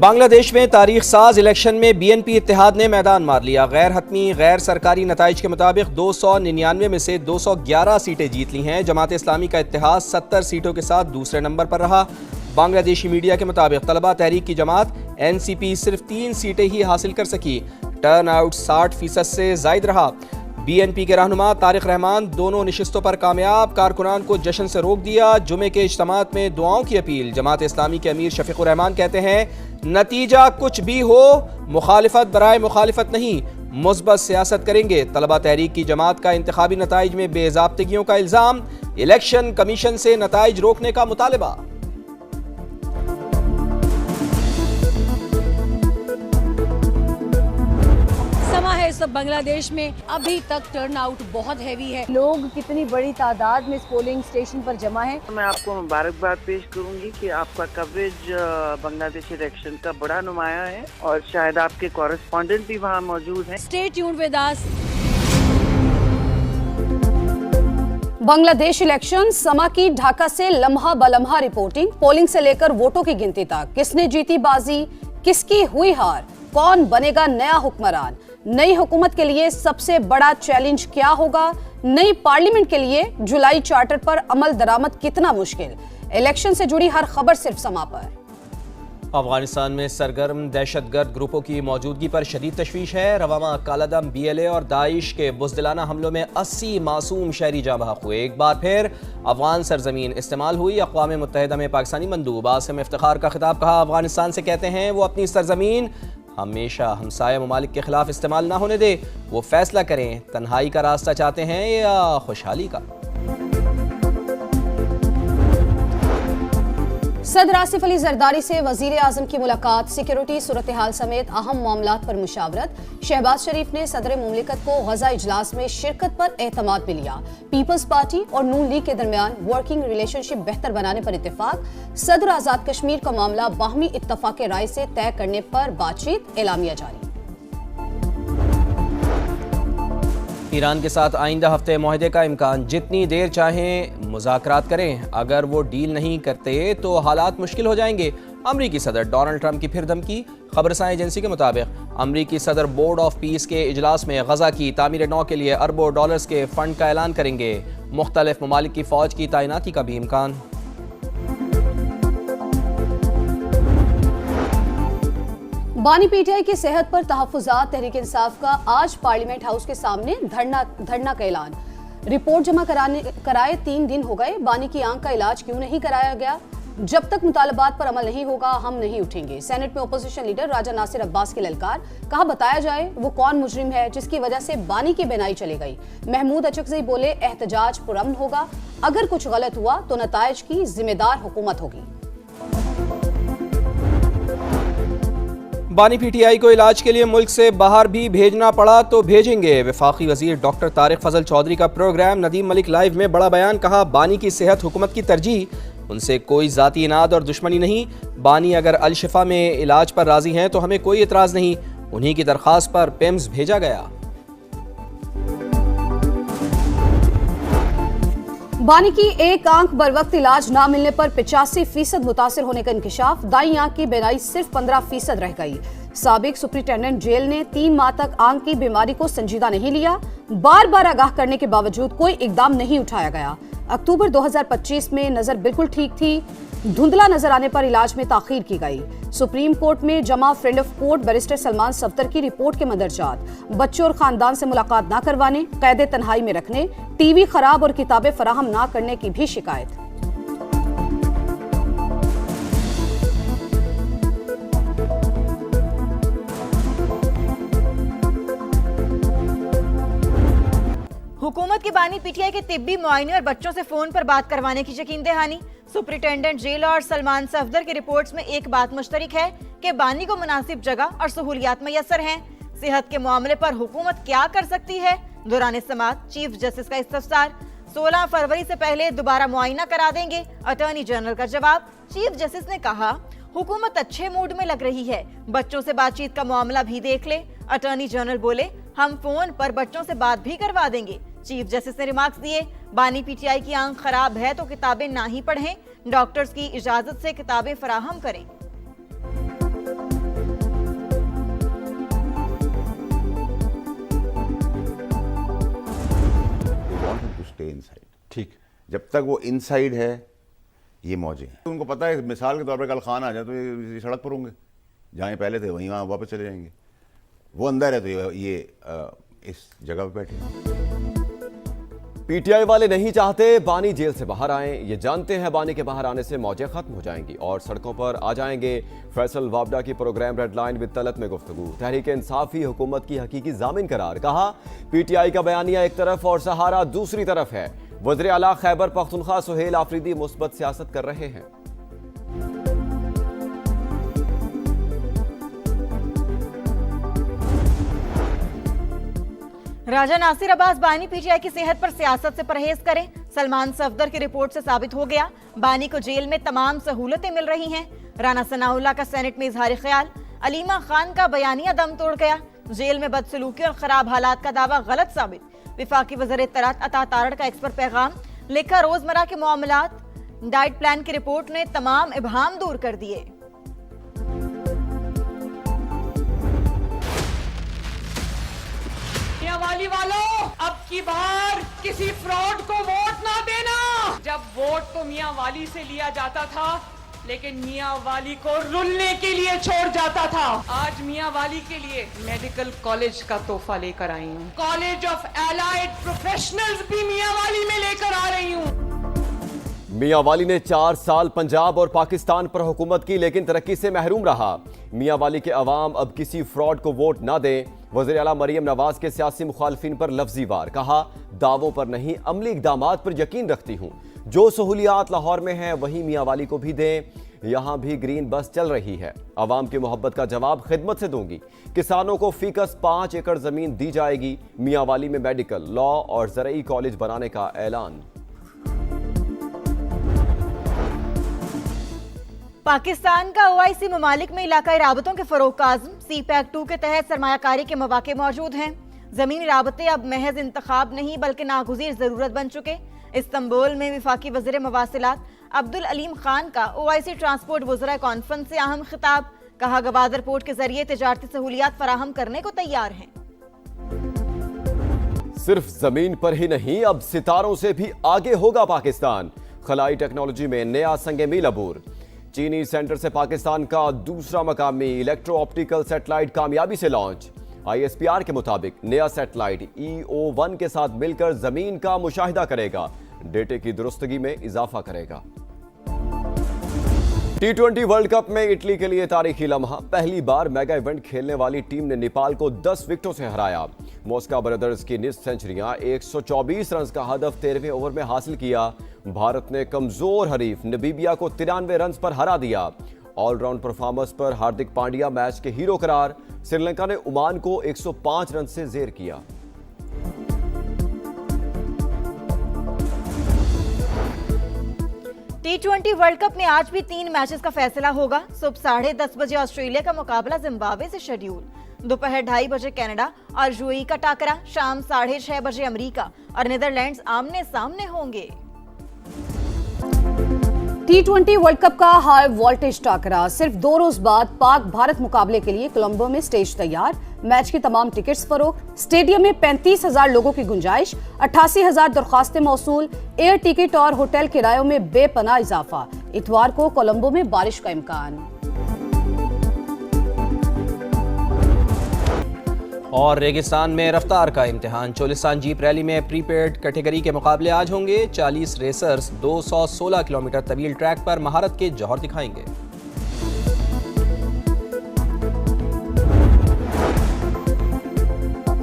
बांग्लादेश में तारीख साज इलेक्शन में बीएनपी इत्तेहाद ने मैदान मार लिया। गैर हतमी गैर सरकारी नताइज के मुताबिक 299 में से 211 सीटें जीत ली हैं। जमात इस्लामी का इत्तेहाद 70 सीटों के साथ दूसरे नंबर पर रहा। बांग्लादेशी मीडिया के मुताबिक तलबा तहरीक की जमात एनसीपी सिर्फ 3 सीटें ही हासिल कर सकी। टर्न आउट 60% से जायद रहा। बीएनपी के रहनुमा तारिक रहमान दोनों नशिस्तों पर कामयाब, कारकुनान को जश्न से रोक दिया। जुमे के इज्तिमात में दुआओं की अपील। जमात इस्लामी के अमीर शफीकुर रहमान कहते हैं नतीजा कुछ भी हो मुखालिफत बराए मुखालिफत नहीं, मुस्बत सियासत करेंगे। तलबा तहरीक की जमात का इंतखाबी नताइज में बेज़ाब्तगियों का इल्ज़ाम, इलेक्शन कमीशन से नताइज रोकने का मुतालबा। इस वक्त बांग्लादेश में अभी तक टर्न आउट बहुत हैवी है। लोग कितनी बड़ी तादाद में इस पोलिंग स्टेशन पर जमा है। मैं आपको मुबारकबाद पेश करूंगी कि आपका कवरेज बांग्लादेश इलेक्शन का बड़ा नुमाया है और शायद आपके कॉरेस्पॉन्डेंट भी वहाँ मौजूद हैं। Stay tuned with us. Bangladesh election समा की ढाका से लम्हा बलम्हा रिपोर्टिंग। पोलिंग से लेकर वोटों की गिनती तक किसने जीती बाजी, किसकी हुई हार, कौन बनेगा नया हुक्मरान। नई हुकूमत के लिए सबसे बड़ा चैलेंज क्या होगा। नई पार्लियामेंट के लिए जुलाई चार्टर पर अमल दरामद कितना मुश्किल। इलेक्शन से जुड़ी हर खबर सिर्फ समा पर। अफगानिस्तान में सरगर्म दहशतगर्द ग्रुपों की मौजूदगी पर शदीद तशवीश है। रवामा, कालादम, BLA और दाइश के बुज़दिलाना हमलों में 80 मासूम शहरी जाँ बहक हुए। एक बार फिर अफगान सरजमीन इस्तेमाल हुई। अक़वाम मुत्तहिदा में पाकिस्तानी मंदूब आसिम इफ्तिखार का खिताब। कहा अफगानिस्तान से कहते हैं वो अपनी सरजमीन हमेशा हमसाया ममालिक के खिलाफ इस्तेमाल ना होने दे। वो फैसला करें तन्हाई का रास्ता चाहते हैं या खुशहाली का। सदर आसिफ अली जरदारी से वजीर आजम की मुलाकात। सिक्योरिटी सूरत हाल समेत अहम मामलात पर मुशावरत। शहबाज शरीफ ने सदर मुमलिकत को गजा इजलास में शिरकत पर एतमाद भी लिया। पीपल्स पार्टी और नून लीग के दरमियान वर्किंग रिलेशनशिप बेहतर बनाने पर इत्तेफाक। सदर आजाद कश्मीर का मामला बाहमी इत्तफाक राय से तय करने पर बातचीत। एलामिया जारी। ईरान के साथ आइंदा हफ्ते मुआहदे का इम्कान। जितनी देर चाहें मुज़ाकरात करें, अगर वो डील नहीं करते तो हालात मुश्किल हो जाएंगे। अमरीकी सदर डोनाल्ड ट्रंप की फिर धमकी। खबरसां एजेंसी के मुताबिक अमरीकी सदर बोर्ड ऑफ पीस के इजलास में गजा की तामीर नौ के लिए अरबों डॉलर्स के फंड का ऐलान करेंगे। मुख्तलिफ ममालिक की फौज की तैनाती का भी इम्कान। बानी पीटीआई की सेहत पर तहफ़्फ़ुज़ात। तहरीक इंसाफ का आज पार्लियामेंट हाउस के सामने धरना का ऐलान। रिपोर्ट जमा कराए 3 दिन हो गए। बानी की आंख का इलाज क्यों नहीं कराया गया। जब तक मुतालबात पर अमल नहीं होगा हम नहीं उठेंगे। सेनेट में अपोजिशन लीडर राजा नासिर अब्बास की ललकार। कहा बताया जाए वो कौन मुजरिम है जिसकी वजह से बानी की बेनाई चली गई। महमूद अचकज़ई बोले एहतजाज पुरअमन होगा, अगर कुछ गलत हुआ तो नताइज की जिम्मेदार हुकूमत होगी। बानी पीटीआई को इलाज के लिए मुल्क से बाहर भी भेजना पड़ा तो भेजेंगे। वफाकी वजीर डॉक्टर तारिक फजल चौधरी का प्रोग्राम नदीम मलिक लाइव में बड़ा बयान। कहा बानी की सेहत हुकूमत की तरजीह, उनसे कोई जाती इनाद और दुश्मनी नहीं। बानी अगर अल शिफा में इलाज पर राजी हैं तो हमें कोई इतराज़ नहीं। उन्हीं की दरख्वास्त पर पेम्स भेजा गया। बानी की एक आंख बर वक्त इलाज ना मिलने पर 85% मुतासिर होने का इंकशाफ। दाई आंख की बेनाई सिर्फ 15% रह गई। साबिक सुप्रिंटेंडेंट जेल ने 3 माह तक आंख की बीमारी को संजीदा नहीं लिया। बार बार आगाह करने के बावजूद कोई इकदाम नहीं उठाया गया। अक्टूबर 2025 में नजर बिल्कुल ठीक थी। धुंधला नजर आने पर इलाज में ताखीर की गई। सुप्रीम कोर्ट में जमा friend of court barrister Salman Safdar की रिपोर्ट के मदरजात। बच्चों और खानदान से मुलाकात ना करवाने, कैद तन्हाई में रखने, टीवी खराब और किताबें फराहम ना करने की भी शिकायत। हुकूमत की बानी पीटीआई के तिब्बी मुआयने और बच्चों से फोन पर बात करवाने की यकीन दहानी। सुप्रिंटेंडेंट जेल और सलमान सफदर की रिपोर्ट्स में एक बात मुश्तरक है कि बानी को मुनासिब जगह और सहूलियात मैसर हैं। सेहत के मामले पर हुकूमत क्या कर सकती है। दौरान समाअत चीफ जस्टिस का इस्तफसार। 16 फरवरी से पहले दोबारा मुआयना करा देंगे, अटॉर्नी जनरल का जवाब। चीफ जस्टिस ने कहा हुकूमत अच्छे मूड में लग रही है, बच्चों से बातचीत का मामला भी देख ले। अटॉर्नी जनरल बोले हम फोन पर बच्चों से बात भी करवा देंगे। चीफ जस्टिस ने रिमार्क्स दिए बानी पीटीआई की आंख खराब है तो किताबें ना ही पढ़ें, डॉक्टर्स की इजाजत से किताबें फराहम करें। Stay inside. ठीक। जब तक वो इनसाइड है ये मौजें हैं। उनको पता है मिसाल के तौर पे कल खान आ जाए तो ये सड़क पर होंगे, जहाँ पहले थे वहीं वहाँ वापस चले जाएंगे। वो अंदर है तो ये इस जगह पे बैठे। पीटीआई वाले नहीं चाहते बानी जेल से बाहर आए। ये जानते हैं बानी के बाहर आने से मौजें खत्म हो जाएंगी और सड़कों पर आ जाएंगे। फैसल वावडा की programme red line with Talat में गुफ्तगू। तहरीक इंसाफ ही हुकूमत की हकीकी जामिन करार। कहा पीटीआई का बयानिया एक तरफ और सहारा दूसरी तरफ है। वज़ीर आला खैबर पख्तूनख्वा सुहेल आफरीदी मुस्बत सियासत कर रहे हैं। राजा नासिर अब्बास बानी पीटीआई की सेहत पर सियासत से परहेज करें। सलमान सफदर की रिपोर्ट से साबित हो गया बानी को जेल में तमाम सहूलतें मिल रही हैं। राना सनाउल्लाह का सेनेट में इजहार ख्याल। अलीमा खान का बयानिया दम तोड़ गया। जेल में बदसलूकी और खराब हालात का दावा गलत साबित। विफाकी वज़ीर इत्तलात अता तारड़ का एक्सपर्ट पैगाम। लिखा रोजमर्रा के मामलात। डाइट प्लान की रिपोर्ट ने तमाम इबहाम दूर कर दिए। वाली वालों, अब की बार किसी फ्रॉड को वोट ना देना। जब वोट तो मियां वाली से लिया जाता था, लेकिन मियां वाली को रुलने के लिए छोड़ जाता था। आज मियां वाली के लिए मेडिकल कॉलेज का तोहफा लेकर आई हूँ। कॉलेज ऑफ एलाइड प्रोफेशनल्स भी मियां वाली में लेकर आ रही हूँ। मियां वाली ने 4 साल पंजाब और पाकिस्तान पर हुकूमत की, लेकिन तरक्की से महरूम रहा। मियां वाली के अवाम अब किसी फ्रॉड को वोट ना दें। वज़ीर आला मरियम नवाज के सियासी मुखालफिन पर लफ्जी वार। कहा दावों पर नहीं अमली इक़दामात पर यकीन रखती हूँ। जो सहूलियात लाहौर में हैं वहीं मियां वाली को भी दें। यहाँ भी ग्रीन बस चल रही है। अवाम की मोहब्बत का जवाब खिदमत से दूंगी। किसानों को फीकस 5 एकड़ जमीन दी जाएगी। मियां वाली में मेडिकल, लॉ और ज़रई कॉलेज बनाने का ऐलान। पाकिस्तान का ओआईसी ममालिक में इलाकाई राबतों के फरोग का आज़म। सीपैक 2 के तहत सरमायाकारी के मौके मौजूद हैं। जमीनी राबते अब महज इंतखाब नहीं बल्कि नागुज़ीर ज़रूरत बन चुके। इस्तांबुल में वफाकी वज़ीर मवासिलात अब्दुल अलीम खान का ओआईसी ट्रांसपोर्ट वज़रा कॉन्फ्रेंस से अहम खिताब। कहा गवादर पोर्ट के जरिए तिजारती सहूलियात फराहम करने को तैयार हैं। सिर्फ जमीन पर ही नहीं, अब सितारों से भी आगे होगा पाकिस्तान। खलाई टेक्नोलॉजी में नया संगे मील अबूर। चीनी सेंटर से पाकिस्तान का दूसरा मकामी इलेक्ट्रो ऑप्टिकल सैटेलाइट कामयाबी से लॉन्च। आईएसपीआर के मुताबिक नया सैटेलाइट EO1 के साथ मिलकर जमीन का मुशाहिदा करेगा, डेटे की दुरुस्तगी में इजाफा करेगा। T20 वर्ल्ड कप में इटली के लिए तारीखी लम्हा। पहली बार मेगा इवेंट खेलने वाली टीम ने नेपाल को 10 विकेटों से हराया। मॉस्का ब्रदर्स की निस्फ सेंचुरियां 124 रन का हदफ 13वें ओवर में हासिल किया। भारत ने कमजोर हरीफ नमीबिया को 93 रन पर हरा दिया। ऑलराउंड परफॉर्मेंस पर हार्दिक पांड्या मैच के हीरो करार। श्रीलंका ने ओमान को 105 रन से जेर किया। T20 वर्ल्ड कप में आज भी 3 मैचेस का फैसला होगा। सुबह 10:30 बजे ऑस्ट्रेलिया का मुकाबला जिम्बाब्वे से शेड्यूल। दोपहर 2:30 बजे कनाडा और यूएई का टाकरा। शाम 6:30 बजे अमेरिका और नीदरलैंड्स आमने सामने होंगे। T20 वर्ल्ड कप का हाई वोल्टेज टाकरा। सिर्फ 2 रोज बाद पाक भारत मुकाबले के लिए कोलंबो में स्टेज तैयार। मैच की तमाम टिकट्स फरोख्त। स्टेडियम में 35,000 लोगों की गुंजाइश। 88,000 दरखास्तें मौसूल। एयर टिकट और होटल किरायों में बेपनाह इजाफा। इतवार को कोलंबो में बारिश का इम्कान। और रेगिस्तान में रफ्तार का इम्तिहान। चोलिस्तान जीप रैली में प्रीपेड कैटेगरी के मुकाबले आज होंगे। 40 रेसर्स 216 किलोमीटर तवील ट्रैक पर महारत के जौहर दिखाएंगे।